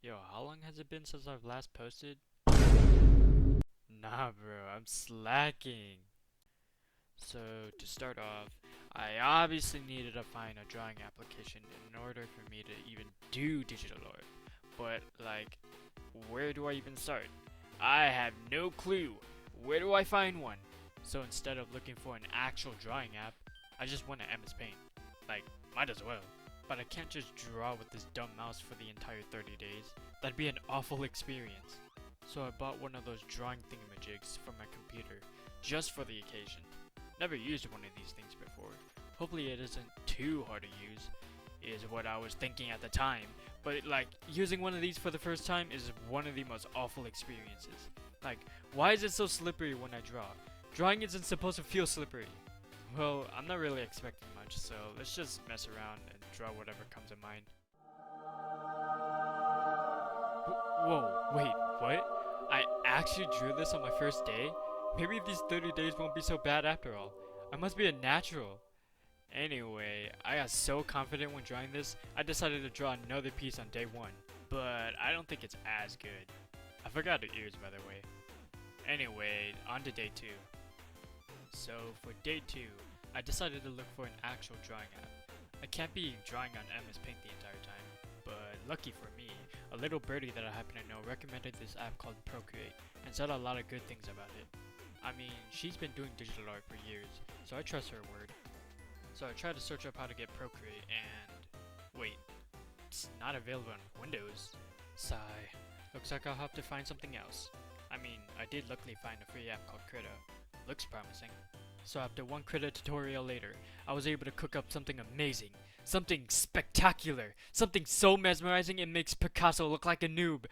Yo, how long has it been since I've last posted? Nah, bro, I'm slacking. So, to start off, I obviously needed to find a drawing application in order for me to even do digital art. But, like, where do I even start? I have no clue. Where do I find one? So instead of looking for an actual drawing app, I just went to MS Paint. Like, might as well. But I can't just draw with this dumb mouse for the entire 30 days. That'd be an awful experience. So I bought one of those drawing thingamajigs for my computer, just for the occasion. Never used one of these things before. Hopefully it isn't too hard to use, is what I was thinking at the time. But like, using one of these for the first time is one of the most awful experiences. Like, why is it so slippery when I draw? Drawing isn't supposed to feel slippery. Well, I'm not really expecting much, so let's just mess around and draw whatever comes to mind. Whoa, wait, what? I actually drew this on my first day? Maybe these 30 days won't be so bad after all. I must be a natural. Anyway, I got so confident when drawing this, I decided to draw another piece on day 1. But I don't think it's as good. I forgot the ears, by the way. Anyway, on to day 2. So for day 2, I decided to look for an actual drawing app. I can't be drawing on MS Paint the entire time, but lucky for me, a little birdie that I happen to know recommended this app called Procreate and said a lot of good things about it. I mean, she's been doing digital art for years, so I trust her word. So I tried to search up how to get Procreate and wait, it's not available on Windows. Sigh. Looks like I'll have to find something else. I mean, I did luckily find a free app called Krita. Looks promising. So after one Krita tutorial later, I was able to cook up something amazing. Something spectacular. Something so mesmerizing it makes Picasso look like a noob.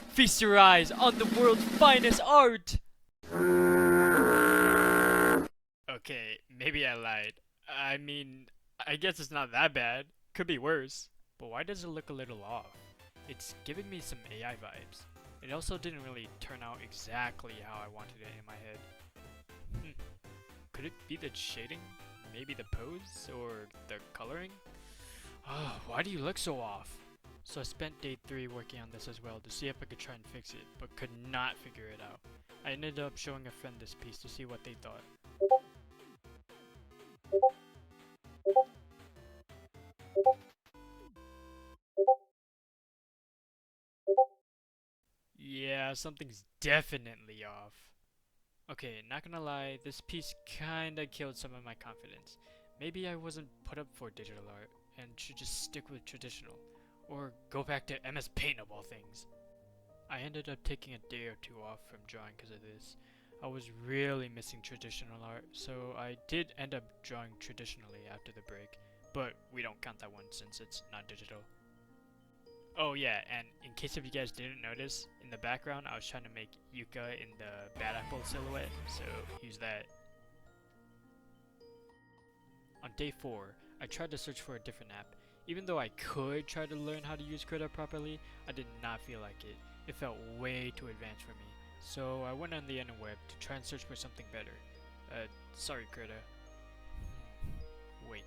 Feast your eyes on the world's finest art! Okay, maybe I lied. I mean, I guess it's not that bad. Could be worse. But why does it look a little off? It's giving me some AI vibes. It also didn't really turn out exactly how I wanted it in my head. Could it be the shading? Maybe the pose? Or the coloring? Oh, why do you look so off? So I spent day 3 working on this as well to see if I could try and fix it, but could not figure it out. I ended up showing a friend this piece to see what they thought. Yeah, something's definitely off. Okay, not gonna lie, this piece kinda killed some of my confidence. Maybe I wasn't put up for digital art and should just stick with traditional. Or go back to MS Paint of all things. I ended up taking a day or 2 off from drawing because of this. I was really missing traditional art, so I did end up drawing traditionally after the break, but we don't count that one since it's not digital. Oh yeah, and in case if you guys didn't notice, in the background I was trying to make Yuka in the bad apple silhouette, so use that. On day 4, I tried to search for a different app. Even though I could try to learn how to use Krita properly, I did not feel like it. It felt way too advanced for me. So I went on the interweb to try and search for something better. Sorry Krita. Wait,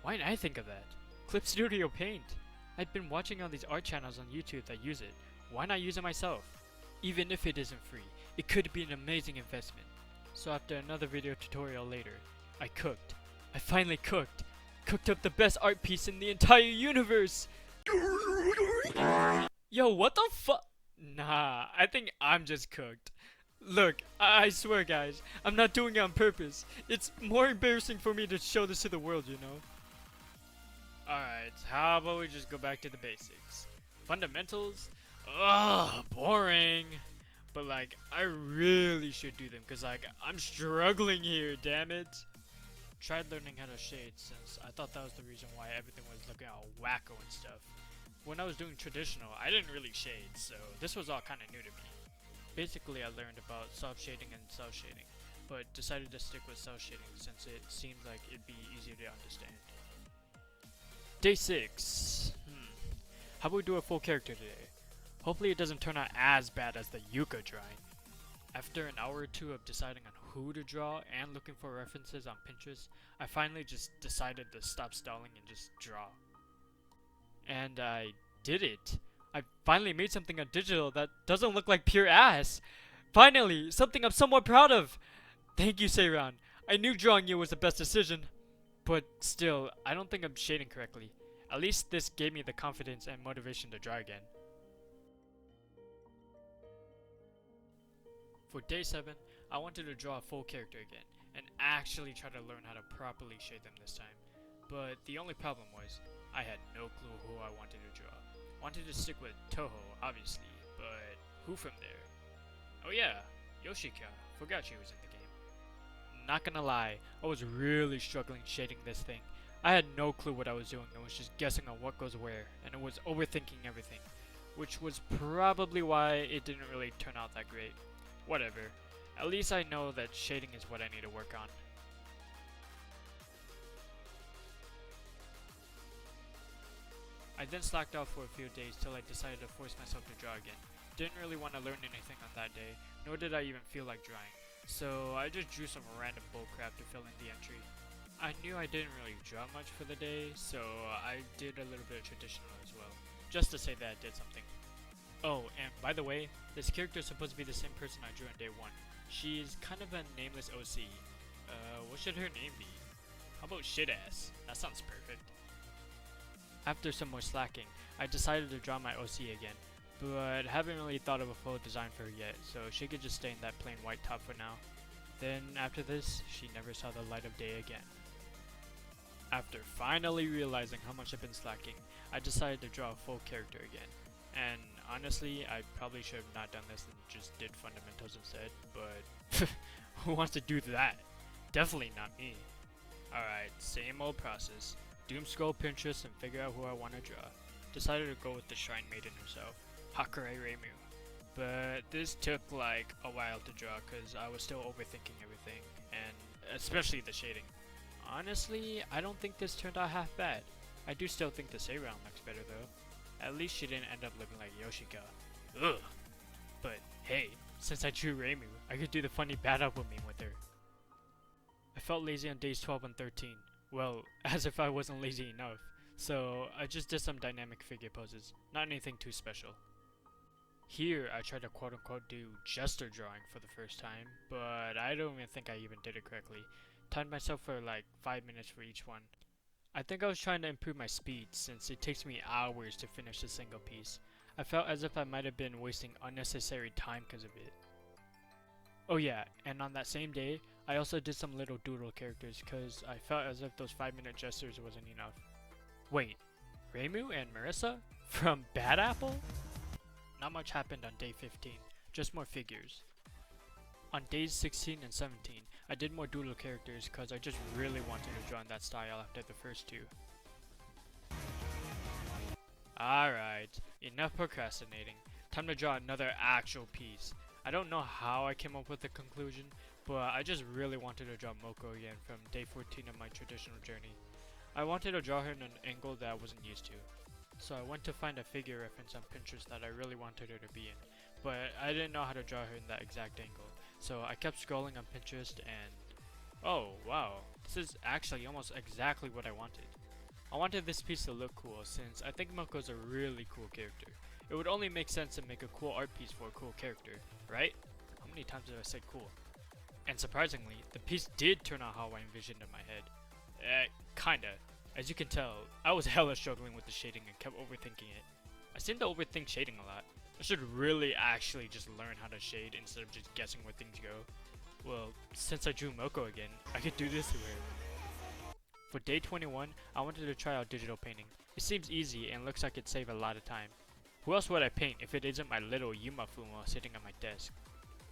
why didn't I think of that? Clip Studio Paint! I've been watching all these art channels on YouTube that use it. Why not use it myself? Even if it isn't free, it could be an amazing investment. So after another video tutorial later, I cooked. I finally cooked. Cooked up the best art piece in the entire universe! Yo, what the fuck? Nah, I think I'm just cooked. Look, I swear guys, I'm not doing it on purpose. It's more embarrassing for me to show this to the world, you know? Alright, how about we just go back to the basics? Fundamentals? Ugh, boring. But like, I really should do them because like, I'm struggling here, damn it. Tried learning how to shade since I thought that was the reason why everything was looking all wacko and stuff. When I was doing traditional, I didn't really shade, so this was all kind of new to me. Basically, I learned about soft shading and cell shading, but decided to stick with cell shading since it seemed like it'd be easier to understand. Day 6. How about we do a full character today? Hopefully it doesn't turn out as bad as the Yuka drawing. After an hour or 2 of deciding on who to draw and looking for references on Pinterest, I finally just decided to stop stalling and just draw. And I did it! I finally made something on digital that doesn't look like pure ass. Finally, something I'm somewhat proud of. Thank you, Seiran. I knew drawing you was the best decision. But still, I don't think I'm shading correctly. At least this gave me the confidence and motivation to draw again. For day 7, I wanted to draw a full character again, and actually try to learn how to properly shade them this time. But the only problem was, I had no clue who I wanted to draw. Wanted to stick with Toho, obviously, but who from there? Oh yeah, Yoshika. Forgot she was in the game. Not gonna lie, I was really struggling shading this thing. I had no clue what I was doing and was just guessing on what goes where, and it was overthinking everything, which was probably why it didn't really turn out that great. Whatever. At least I know that shading is what I need to work on. I then slacked off for a few days till I decided to force myself to draw again. Didn't really want to learn anything on that day, nor did I even feel like drawing. So I just drew some random bullcrap to fill in the entry. I knew I didn't really draw much for the day, so I did a little bit of traditional as well, just to say that I did something. Oh, and by the way, this character is supposed to be the same person I drew on day 1. She's kind of a nameless OC. What should her name be? How about Shitass? That sounds perfect. After some more slacking, I decided to draw my OC again, but haven't really thought of a full design for her yet, so she could just stay in that plain white top for now. Then after this, she never saw the light of day again. After finally realizing how much I've been slacking, I decided to draw a full character again. And honestly, I probably should have not done this and just did fundamentals instead, but who wants to do that? Definitely not me. Alright, same old process. Doom scroll Pinterest and figure out who I want to draw. Decided to go with the Shrine Maiden herself, Hakurei Reimu. But this took like a while to draw because I was still overthinking everything, and especially the shading. Honestly, I don't think this turned out half bad. I do still think the Seiran looks better though. At least she didn't end up looking like Yoshika. Ugh. But hey, since I drew Reimu, I could do the funny bad apple meme with her. I felt lazy on days 12 and 13. Well, as if I wasn't lazy enough. So I just did some dynamic figure poses, not anything too special. Here I tried to quote unquote do gesture drawing for the first time, but I don't even think I even did it correctly. Timed myself for like 5 minutes for each one. I think I was trying to improve my speed since it takes me hours to finish a single piece. I felt as if I might have been wasting unnecessary time because of it. Oh yeah, and on that same day, I also did some little doodle characters because I felt as if those 5-minute gestures wasn't enough. Wait, Reimu and Marissa? From Bad Apple? Not much happened on day 15, just more figures. On days 16 and 17, I did more doodle characters because I just really wanted to draw in that style after the first 2. Alright, enough procrastinating. Time to draw another actual piece. I don't know how I came up with the conclusion, but I just really wanted to draw Moko again from day 14 of my traditional journey. I wanted to draw her in an angle that I wasn't used to. So I went to find a figure reference on Pinterest that I really wanted her to be in, but I didn't know how to draw her in that exact angle. So I kept scrolling on Pinterest and oh wow, this is actually almost exactly what I wanted. I wanted this piece to look cool since I think Moko's a really cool character. It would only make sense to make a cool art piece for a cool character, right? How many times did I say cool? And surprisingly, the piece did turn out how I envisioned in my head. Kinda. As you can tell, I was hella struggling with the shading and kept overthinking it. I seem to overthink shading a lot. I should really actually just learn how to shade instead of just guessing where things go. Well, since I drew Moko again, I could do this through her. For day 21, I wanted to try out digital painting. It seems easy and looks like it'd save a lot of time. Who else would I paint if it isn't my little Yuma Fuma sitting on my desk?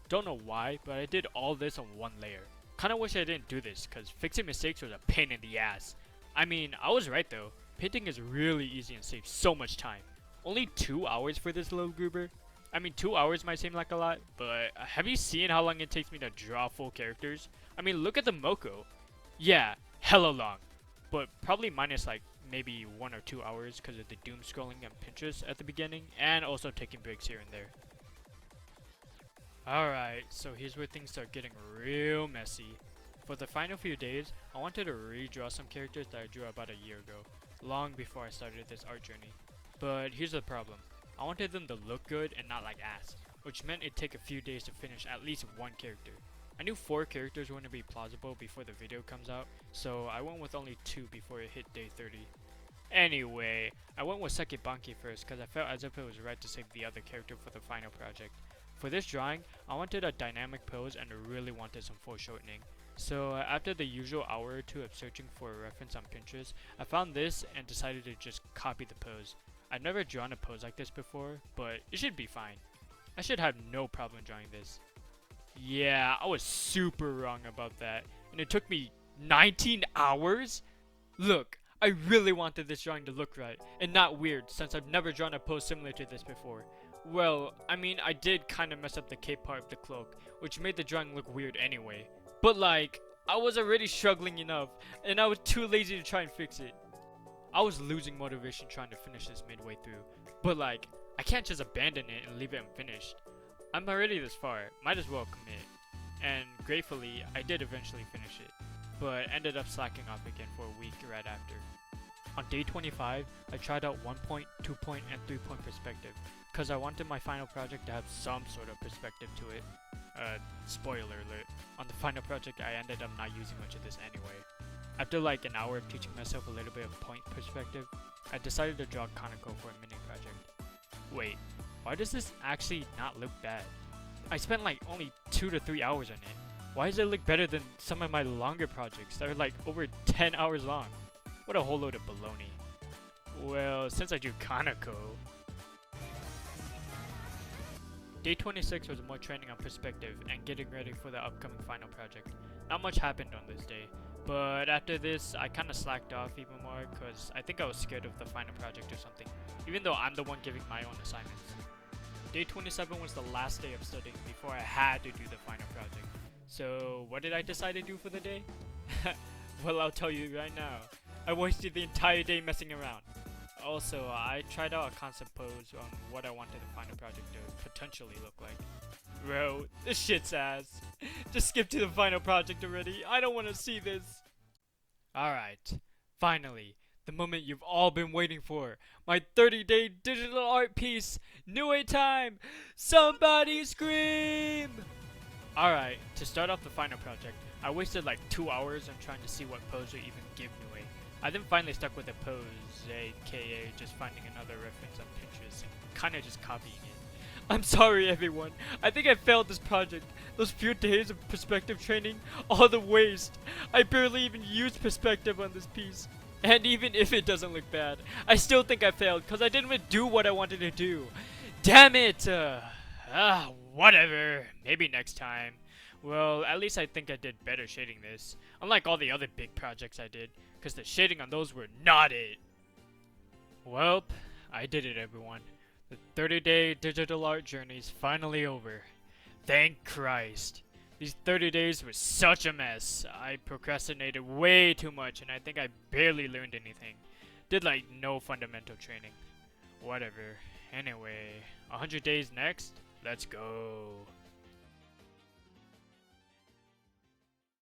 Don't know why, but I did all this on one layer. Kinda wish I didn't do this, cause fixing mistakes was a pain in the ass. I mean, I was right though. Painting is really easy and saves so much time. Only 2 hours for this little goober? I mean, 2 hours might seem like a lot, but have you seen how long it takes me to draw full characters? I mean, look at the Moko. Yeah, hella long. But probably minus like maybe 1 or 2 hours because of the doom scrolling on Pinterest at the beginning, and also taking breaks here and there. Alright, so here's where things start getting real messy. For the final few days, I wanted to redraw some characters that I drew about a year ago, long before I started this art journey. But here's the problem. I wanted them to look good and not like ass, which meant it'd take a few days to finish at least one character. I knew 4 characters wouldn't be plausible before the video comes out, so I went with only 2 before it hit day 30. Anyway, I went with Sekibanki first because I felt as if it was right to save the other character for the final project. For this drawing, I wanted a dynamic pose and really wanted some foreshortening. So after the usual hour or 2 of searching for a reference on Pinterest, I found this and decided to just copy the pose. I've never drawn a pose like this before, but it should be fine. I should have no problem drawing this. Yeah, I was super wrong about that, and it took me 19 hours? Look, I really wanted this drawing to look right, and not weird since I've never drawn a pose similar to this before. Well, I mean, I did kinda mess up the cape part of the cloak, which made the drawing look weird anyway. But like, I was already struggling enough, and I was too lazy to try and fix it. I was losing motivation trying to finish this midway through, but like, I can't just abandon it and leave it unfinished. I'm already this far, might as well commit. And gratefully, I did eventually finish it, but ended up slacking off again for a week right after. On day 25, I tried out 1 point, 2 point, and 3 point perspective, because I wanted my final project to have some sort of perspective to it. Spoiler alert, on the final project I ended up not using much of this anyway. After like an hour of teaching myself a little bit of point perspective, I decided to draw Kaneko for a mini project. Wait, why does this actually not look bad? I spent like only 2 to 3 hours on it. Why does it look better than some of my longer projects that are like over 10 hours long? What a whole load of baloney. Well, since I do Kaneko... Day 26 was more training on perspective and getting ready for the upcoming final project. Not much happened on this day, but after this I kinda slacked off even more because I think I was scared of the final project or something, even though I'm the one giving my own assignments. Day 27 was the last day of studying before I had to do the final project. So what did I decide to do for the day? Well, I'll tell you right now. I wasted the entire day messing around. Also, I tried out a concept pose on what I wanted the final project to potentially look like. Bro, this shit's ass. Just skip to the final project already. I don't want to see this. Alright, finally, the moment you've all been waiting for. My 30-day digital art piece, New time! Somebody scream! Alright, to start off the final project, I wasted like 2 hours on trying to see what pose would even give New. I then finally stuck with a pose, aka just finding another reference on Pinterest and kinda just copying it. I'm sorry everyone, I think I failed this project. Those few days of perspective training, all the waste. I barely even used perspective on this piece. And even if it doesn't look bad, I still think I failed because I didn't even do what I wanted to do. Damn it! Whatever, maybe next time. Well, at least I think I did better shading this, unlike all the other big projects I did, because the shading on those were not it. Welp, I did it everyone. The 30-day digital art journey's finally over. Thank Christ. These 30 days were such a mess. I procrastinated way too much and I think I barely learned anything. Did like no fundamental training. Whatever. Anyway, 100 days next? Let's go.